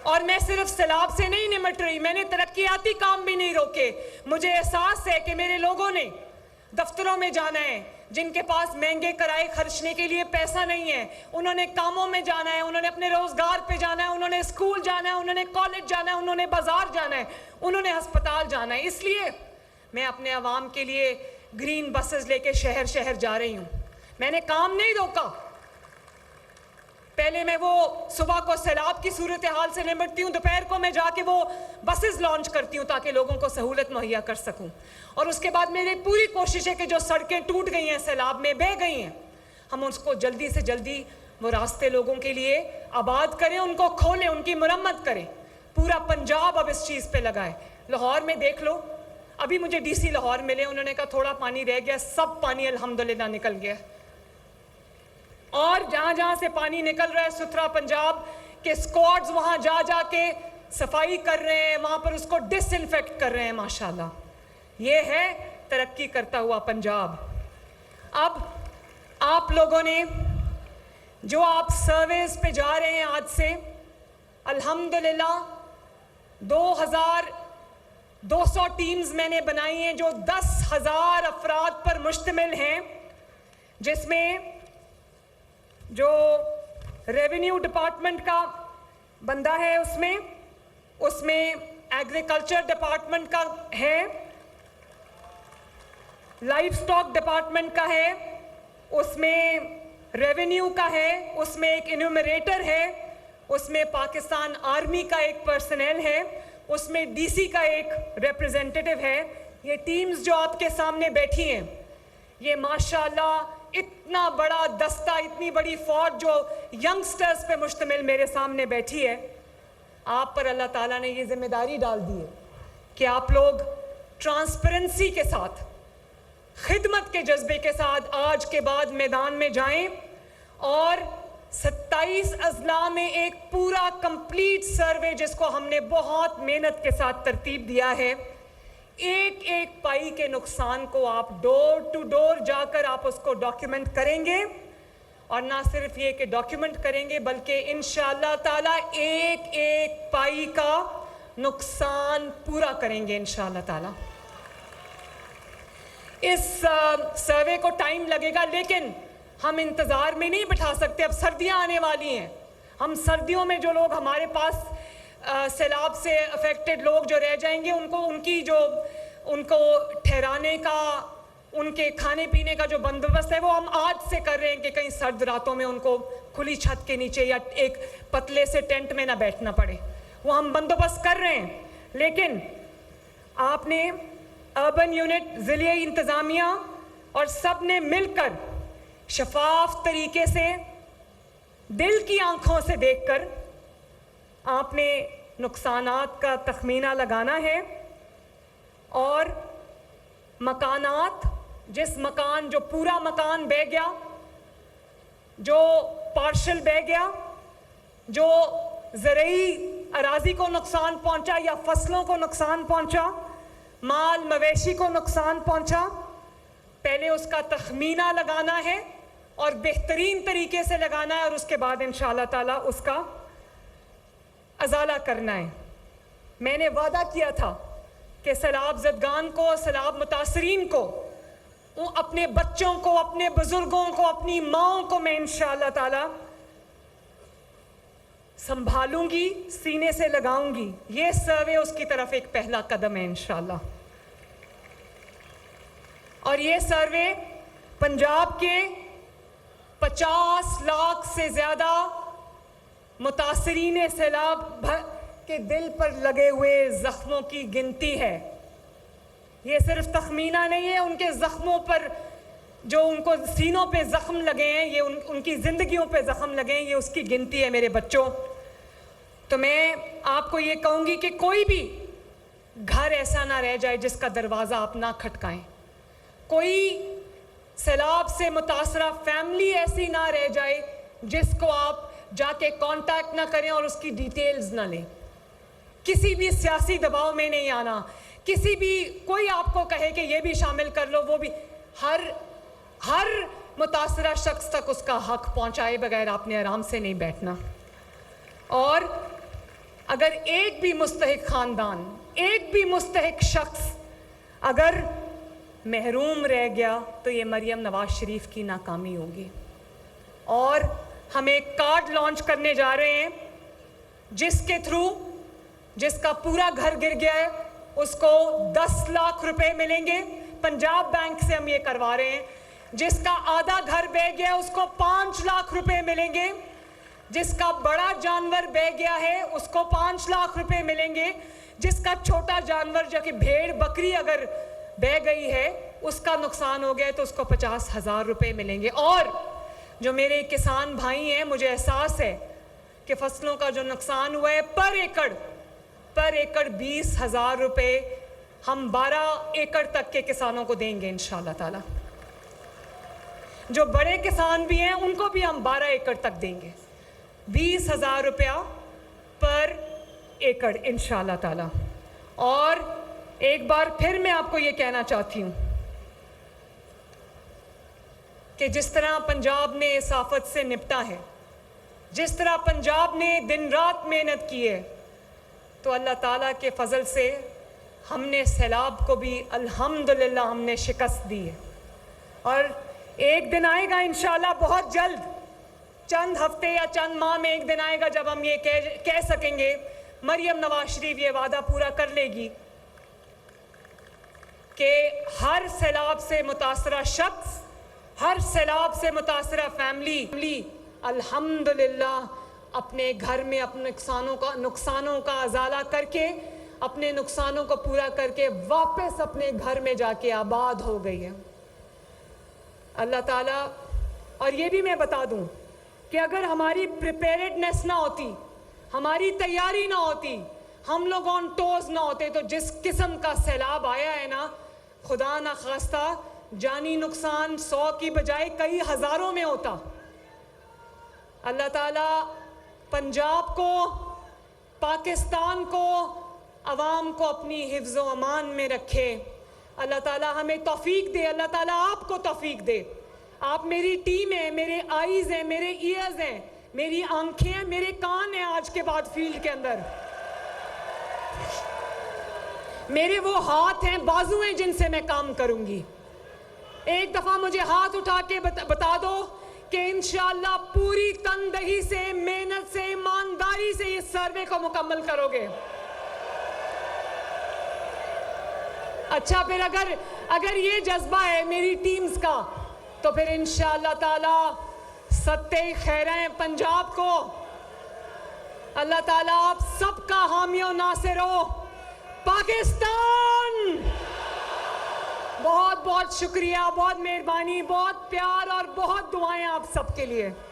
اور میں صرف سیلاب سے نہیں نمٹ رہی، میں نے ترقیاتی کام بھی نہیں روکے. مجھے احساس ہے کہ میرے لوگوں نے دفتروں میں جانا ہے، جن کے پاس مہنگے کرائے خرچنے کے لیے پیسہ نہیں ہے، انہوں نے کاموں میں جانا ہے، انہوں نے اپنے روزگار پہ جانا ہے، انہوں نے اسکول جانا ہے، انہوں نے کالج جانا ہے، انہوں نے بازار جانا ہے، انہوں نے ہسپتال جانا ہے. اس لیے میں اپنے عوام کے لیے گرین بسز لے کے شہر شہر جا رہی ہوں. میں نے کام نہیں روکا. پہلے میں وہ صبح کو سیلاب کی صورتحال سے نمٹتی ہوں، دوپہر کو میں جا کے وہ بسز لانچ کرتی ہوں تاکہ لوگوں کو سہولت مہیا کر سکوں. اور اس کے بعد میری پوری کوشش ہے کہ جو سڑکیں ٹوٹ گئی ہیں، سیلاب میں بہہ گئی ہیں، ہم اس کو جلدی سے جلدی وہ راستے لوگوں کے لیے آباد کریں، ان کو کھولیں، ان کی مرمت کریں. پورا پنجاب اب اس چیز پہ لگا ہے. لاہور میں دیکھ لو، ابھی مجھے ڈی سی لاہور ملے، انہوں نے کہا تھوڑا پانی رہ گیا، سب پانی الحمدللہ نکل گیا. اور جہاں جہاں سے پانی نکل رہا ہے، ستھرا پنجاب کے اسکواڈز وہاں جا جا کے صفائی کر رہے ہیں، وہاں پر اس کو ڈس انفیکٹ کر رہے ہیں. ماشاءاللہ یہ ہے ترقی کرتا ہوا پنجاب. اب آپ لوگوں نے جو آپ سرویز پہ جا رہے ہیں آج سے، الحمدللہ 2200 ٹیمز میں نے بنائی ہیں جو 10,000 افراد پر مشتمل ہیں، جس میں جو ریونیو ڈپارٹمنٹ کا بندہ ہے، اس میں ایگریکلچر ڈپارٹمنٹ کا ہے، لائف سٹاک ڈپارٹمنٹ کا ہے، اس میں ریونیو کا ہے، اس میں ایک انیومریٹر ہے، اس میں پاکستان آرمی کا ایک پرسنل ہے، اس میں ڈی سی کا ایک ریپریزنٹیٹیو ہے. یہ ٹیمز جو آپ کے سامنے بیٹھی ہیں، یہ ماشاءاللہ اتنا بڑا دستہ، اتنی بڑی فوج جو ینگسٹرز پہ مشتمل میرے سامنے بیٹھی ہے. آپ پر اللہ تعالیٰ نے یہ ذمہ داری ڈال دی ہے کہ آپ لوگ ٹرانسپیرنسی کے ساتھ، خدمت کے جذبے کے ساتھ آج کے بعد میدان میں جائیں اور 27 اضلاع میں ایک پورا کمپلیٹ سروے، جس کو ہم نے بہت محنت کے ساتھ ترتیب دیا ہے، ایک ایک پائی کے نقصان کو آپ ڈور ٹو ڈور جا کر آپ اس کو ڈاکیومنٹ کریں گے. اور نہ صرف یہ کہ ڈاکیومنٹ کریں گے، بلکہ انشاءاللہ تعالیٰ ایک ایک پائی کا نقصان پورا کریں گے انشاءاللہ تعالیٰ. اس سروے کو ٹائم لگے گا، لیکن ہم انتظار میں نہیں بٹھا سکتے. اب سردیاں آنے والی ہیں، ہم سردیوں میں جو لوگ ہمارے پاس سیلاب سے افیکٹڈ لوگ جو رہ جائیں گے، ان کو ٹھہرانے کا، ان کے کھانے پینے کا جو بندوبست ہے وہ ہم آج سے کر رہے ہیں کہ کہیں سرد راتوں میں ان کو کھلی چھت کے نیچے یا ایک پتلے سے ٹینٹ میں نہ بیٹھنا پڑے. وہ ہم بندوبست کر رہے ہیں. لیکن آپ نے اربن یونٹ، ضلعی انتظامیہ اور سب نے مل کر شفاف طریقے سے، دل کی آنکھوں سے دیکھ کر آپ نے نقصانات کا تخمینہ لگانا ہے. اور مکانات، جس مکان، جو پورا مکان بہہ گیا، جو پارشل بہہ گیا، جو زرعی اراضی کو نقصان پہنچا یا فصلوں کو نقصان پہنچا، مال مویشی کو نقصان پہنچا، پہلے اس کا تخمینہ لگانا ہے اور بہترین طریقے سے لگانا ہے، اور اس کے بعد انشاءاللہ تعالیٰ اس کا ازالہ کرنا ہے. میں نے وعدہ کیا تھا کہ سیلاب زدگان کو، سیلاب متاثرین کو، اپنے بچوں کو، اپنے بزرگوں کو، اپنی ماؤں کو میں انشاءاللہ تعالیٰ سنبھالوں گی، سینے سے لگاؤں گی. یہ سروے اس کی طرف ایک پہلا قدم ہے انشاءاللہ. اور یہ سروے پنجاب کے 50 لاکھ سے زیادہ متاثرین سیلاب کے دل پر لگے ہوئے زخموں کی گنتی ہے. یہ صرف تخمینہ نہیں ہے، ان کے زخموں پر، جو ان کو سینوں پہ زخم لگے ہیں، یہ ان کی زندگیوں پہ زخم لگے ہیں، یہ اس کی گنتی ہے میرے بچوں. تو میں آپ کو یہ کہوں گی کہ کوئی بھی گھر ایسا نہ رہ جائے جس کا دروازہ آپ نہ کھٹکائیں. کوئی سیلاب سے متاثرہ فیملی ایسی نہ رہ جائے جس کو آپ جا کے کانٹیکٹ نہ کریں اور اس کی ڈیٹیلز نہ لیں. کسی بھی سیاسی دباؤ میں نہیں آنا. کسی بھی، کوئی آپ کو کہے کہ یہ بھی شامل کر لو، وہ بھی، ہر متاثرہ شخص تک اس کا حق پہنچائے بغیر آپ نے آرام سے نہیں بیٹھنا. اور اگر ایک بھی مستحق خاندان، ایک بھی مستحق شخص اگر محروم رہ گیا تو یہ مریم نواز شریف کی ناکامی ہوگی. اور ہم ایک کارڈ لانچ کرنے جا رہے ہیں جس کے تھرو جس کا پورا گھر گر گیا ہے اس کو 10 لاکھ روپے ملیں گے. پنجاب بینک سے ہم یہ کروا رہے ہیں. جس کا آدھا گھر بہ گیا اس کو 5 لاکھ روپے ملیں گے. جس کا بڑا جانور بہ گیا ہے اس کو 5 لاکھ روپے ملیں گے. جس کا چھوٹا جانور جو کہ بھیڑ بکری اگر بہ گئی ہے اس کا نقصان ہو گیا ہے تو اس کو 50,000 روپے ملیں گے. اور جو میرے کسان بھائی ہیں مجھے احساس ہے کہ فصلوں کا جو نقصان ہوا ہے پر ایکڑ 20,000 روپے ہم 12 ایکڑ تک کے کسانوں کو دیں گے انشاءاللہ تعالی. جو بڑے کسان بھی ہیں ان کو بھی ہم 12 ایکڑ تک دیں گے. 20,000 روپیہ پر ایکڑ انشاءاللہ تعالی. اور ایک بار پھر میں آپ کو یہ کہنا چاہتی ہوں کہ جس طرح پنجاب نے اس آفت سے نپٹا ہے، جس طرح پنجاب نے دن رات محنت کی ہے، تو اللہ تعالیٰ کے فضل سے ہم نے سیلاب کو بھی الحمدللہ ہم نے شکست دی ہے. اور ایک دن آئے گا انشاءاللہ بہت جلد، چند ہفتے یا چند ماہ میں ایک دن آئے گا جب ہم یہ کہہ سکیں گے، مریم نواز شریف یہ وعدہ پورا کر لے گی کہ ہر سیلاب سے متاثرہ شخص، ہر سیلاب سے متاثرہ فیملی الحمدللہ اپنے گھر میں اپنے نقصانوں کا ازالہ کر کے، اپنے نقصانوں کو پورا کر کے واپس اپنے گھر میں جا کے آباد ہو گئی ہے. اللہ تعالیٰ. اور یہ بھی میں بتا دوں کہ اگر ہماری پریپیئرڈنیس نہ ہوتی، ہماری تیاری نہ ہوتی، ہم لوگ آن ٹوز نہ ہوتے، تو جس قسم کا سیلاب آیا ہے نا، خدا نہ خواستہ جانی نقصان 100 کی بجائے کئی ہزاروں میں ہوتا. اللہ تعالیٰ پنجاب کو، پاکستان کو، عوام کو اپنی حفظ و امان میں رکھے. اللہ تعالیٰ ہمیں توفیق دے. اللہ تعالیٰ آپ کو توفیق دے. آپ میری ٹیم ہیں، میرے آئیز ہیں، میرے ایئرز ہیں، میری آنکھیں ہیں، میرے کان ہیں. آج کے بعد فیلڈ کے اندر میرے وہ ہاتھ ہیں، بازو ہیں جن سے میں کام کروں گی. ایک دفعہ مجھے ہاتھ اٹھا کے بتا دو کہ انشاءاللہ پوری تندہی سے، محنت سے، ایمانداری سے اس سروے کو مکمل کرو گے. اچھا پھر اگر یہ جذبہ ہے میری ٹیمز کا تو پھر انشاءاللہ تعالی ستے خیریں پنجاب کو. اللہ تعالیٰ آپ سب کا حامی و ناصر ہو. پاکستان بہت بہت شکریہ، بہت مہربانی، بہت پیار اور بہت دعائیں آپ سب کے لیے.